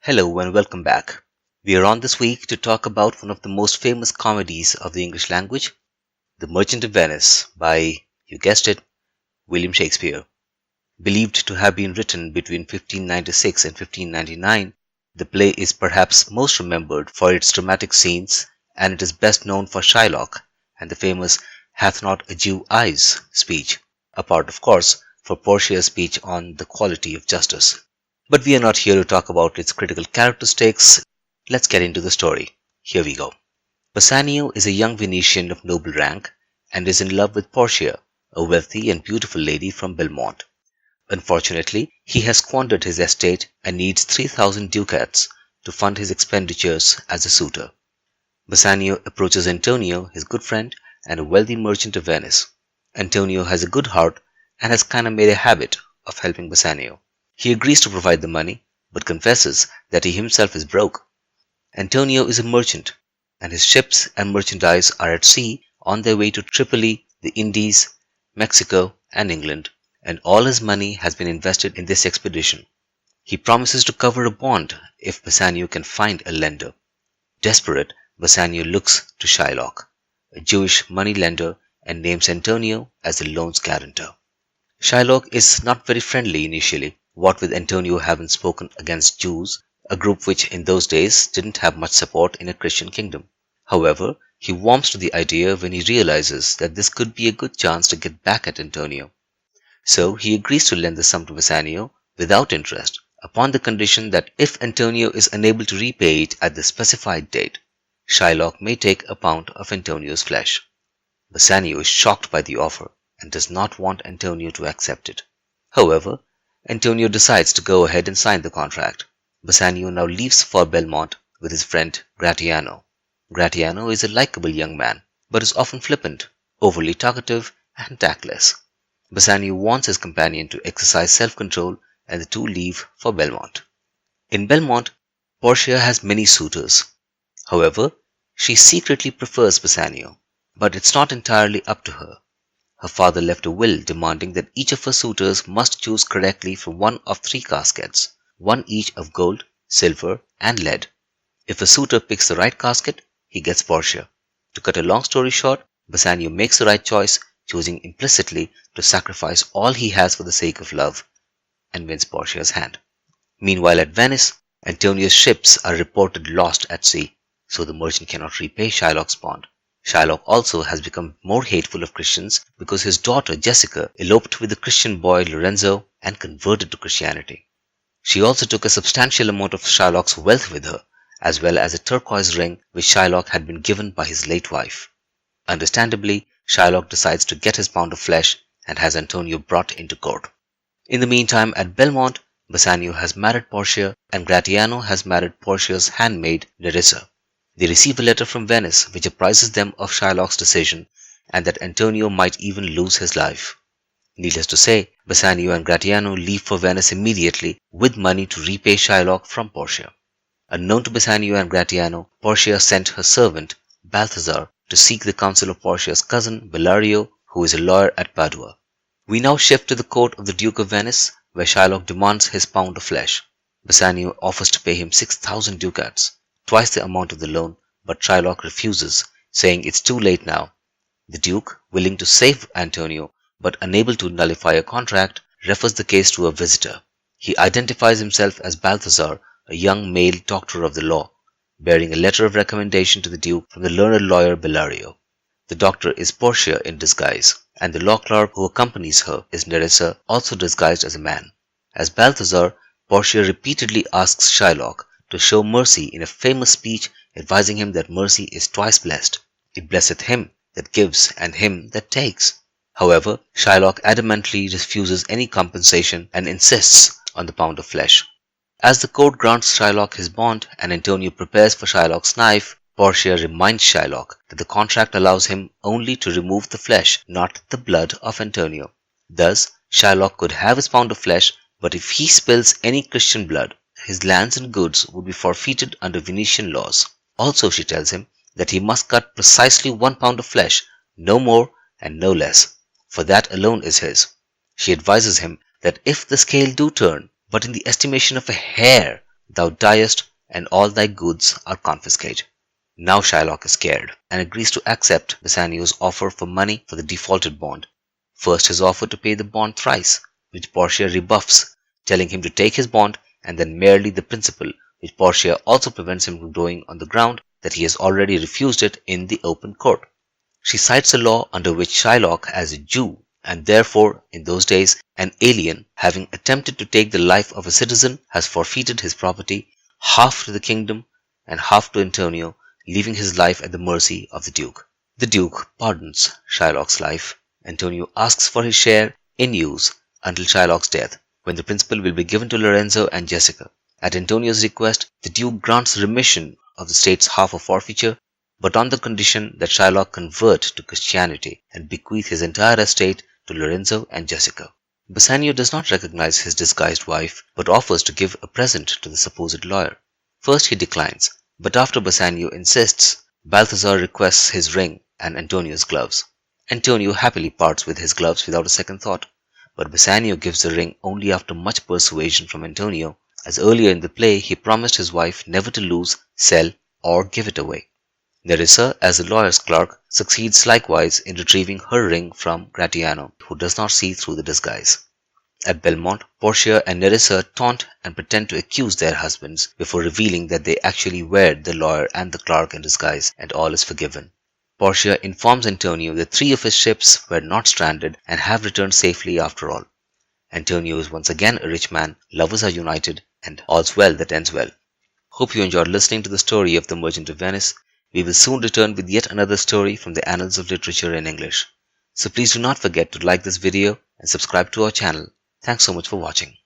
Hello and welcome back. We are on this week to talk about one of the most famous comedies of the English language, The Merchant of Venice by, you guessed it, William Shakespeare. Believed to have been written between 1596 and 1599, the play is perhaps most remembered for its dramatic scenes, and it is best known for Shylock and the famous "Hath not a Jew eyes" speech, apart of course for Portia's speech on the quality of justice. But we are not here to talk about its critical characteristics. Let's get into the story. Here we go. Bassanio is a young Venetian of noble rank and is in love with Portia, a wealthy and beautiful lady from Belmont. Unfortunately, he has squandered his estate and needs 3,000 ducats to fund his expenditures as a suitor. Bassanio approaches Antonio, his good friend and a wealthy merchant of Venice. Antonio has a good heart and has kind of made a habit of helping Bassanio. He agrees to provide the money, but confesses that he himself is broke. Antonio is a merchant, and his ships and merchandise are at sea on their way to Tripoli, the Indies, Mexico, and England, and all his money has been invested in this expedition. He promises to cover a bond if Bassanio can find a lender. Desperate, Bassanio looks to Shylock, a Jewish money lender, and names Antonio as the loan's guarantor. Shylock is not very friendly initially, what with Antonio having spoken against Jews, a group which in those days didn't have much support in a Christian kingdom. However, he warms to the idea when he realizes that this could be a good chance to get back at Antonio. So he agrees to lend the sum to Bassanio without interest, upon the condition that if Antonio is unable to repay it at the specified date, Shylock may take a pound of Antonio's flesh. Bassanio is shocked by the offer and does not want Antonio to accept it. However, Antonio decides to go ahead and sign the contract. Bassanio now leaves for Belmont with his friend Gratiano. Gratiano is a likable young man, but is often flippant, overly talkative, and tactless. Bassanio wants his companion to exercise self-control, and the two leave for Belmont. In Belmont, Portia has many suitors. However, she secretly prefers Bassanio, but it's not entirely up to her. Her father left a will demanding that each of her suitors must choose correctly from one of 3 caskets, one each of gold, silver, and lead. If a suitor picks the right casket, he gets Portia. To cut a long story short, Bassanio makes the right choice, choosing implicitly to sacrifice all he has for the sake of love, and wins Portia's hand. Meanwhile at Venice, Antonio's ships are reported lost at sea, so the merchant cannot repay Shylock's bond. Shylock also has become more hateful of Christians because his daughter Jessica eloped with the Christian boy Lorenzo and converted to Christianity. She also took a substantial amount of Shylock's wealth with her, as well as a turquoise ring which Shylock had been given by his late wife. Understandably, Shylock decides to get his pound of flesh and has Antonio brought into court. In the meantime, at Belmont, Bassanio has married Portia and Gratiano has married Portia's handmaid Nerissa. They receive a letter from Venice which apprises them of Shylock's decision and that Antonio might even lose his life. Needless to say, Bassanio and Gratiano leave for Venice immediately with money to repay Shylock from Portia. Unknown to Bassanio and Gratiano, Portia sent her servant, Balthazar, to seek the counsel of Portia's cousin, Bellario, who is a lawyer at Padua. We now shift to the court of the Duke of Venice, where Shylock demands his pound of flesh. Bassanio offers to pay him 6,000 ducats, twice the amount of the loan, but Shylock refuses, saying it's too late now. The Duke, willing to save Antonio, but unable to nullify a contract, refers the case to a visitor. He identifies himself as Balthazar, a young male doctor of the law, bearing a letter of recommendation to the Duke from the learned lawyer Bellario. The doctor is Portia in disguise, and the law clerk who accompanies her is Nerissa, also disguised as a man. As Balthazar, Portia repeatedly asks Shylock to show mercy in a famous speech advising him that mercy is twice blessed. It blesseth him that gives and him that takes. However, Shylock adamantly refuses any compensation and insists on the pound of flesh. As the court grants Shylock his bond and Antonio prepares for Shylock's knife, Portia reminds Shylock that the contract allows him only to remove the flesh, not the blood of Antonio. Thus, Shylock could have his pound of flesh, but if he spills any Christian blood, his lands and goods would be forfeited under Venetian laws. Also, she tells him that he must cut precisely 1 pound of flesh, no more and no less, for that alone is his. She advises him that if the scale do turn, but in the estimation of a hair, thou diest, and all thy goods are confiscated. Now Shylock is scared and agrees to accept Bassanio's offer for money for the defaulted bond. First his offer to pay the bond thrice, which Portia rebuffs, telling him to take his bond, and then merely the principal, which Portia also prevents him from doing on the ground that he has already refused it in the open court. She cites a law under which Shylock, as a Jew, and therefore in those days an alien, having attempted to take the life of a citizen, has forfeited his property, half to the kingdom and half to Antonio, leaving his life at the mercy of the Duke. The Duke pardons Shylock's life. Antonio asks for his share in use until Shylock's death, when the principal will be given to Lorenzo and Jessica. At Antonio's request, the Duke grants remission of the state's half of forfeiture, but on the condition that Shylock convert to Christianity and bequeath his entire estate to Lorenzo and Jessica. Bassanio does not recognize his disguised wife, but offers to give a present to the supposed lawyer. First he declines, but after Bassanio insists, Balthazar requests his ring and Antonio's gloves. Antonio happily parts with his gloves without a second thought, but Bassanio gives the ring only after much persuasion from Antonio, as earlier in the play he promised his wife never to lose, sell, or give it away. Nerissa, as the lawyer's clerk, succeeds likewise in retrieving her ring from Gratiano, who does not see through the disguise. At Belmont, Portia and Nerissa taunt and pretend to accuse their husbands before revealing that they actually were the lawyer and the clerk in disguise, and all is forgiven. Portia informs Antonio that 3 of his ships were not stranded and have returned safely after all. Antonio is once again a rich man, lovers are united, and all's well that ends well. Hope you enjoyed listening to the story of the Merchant of Venice. We will soon return with yet another story from the annals of literature in English. So please do not forget to like this video and subscribe to our channel. Thanks so much for watching.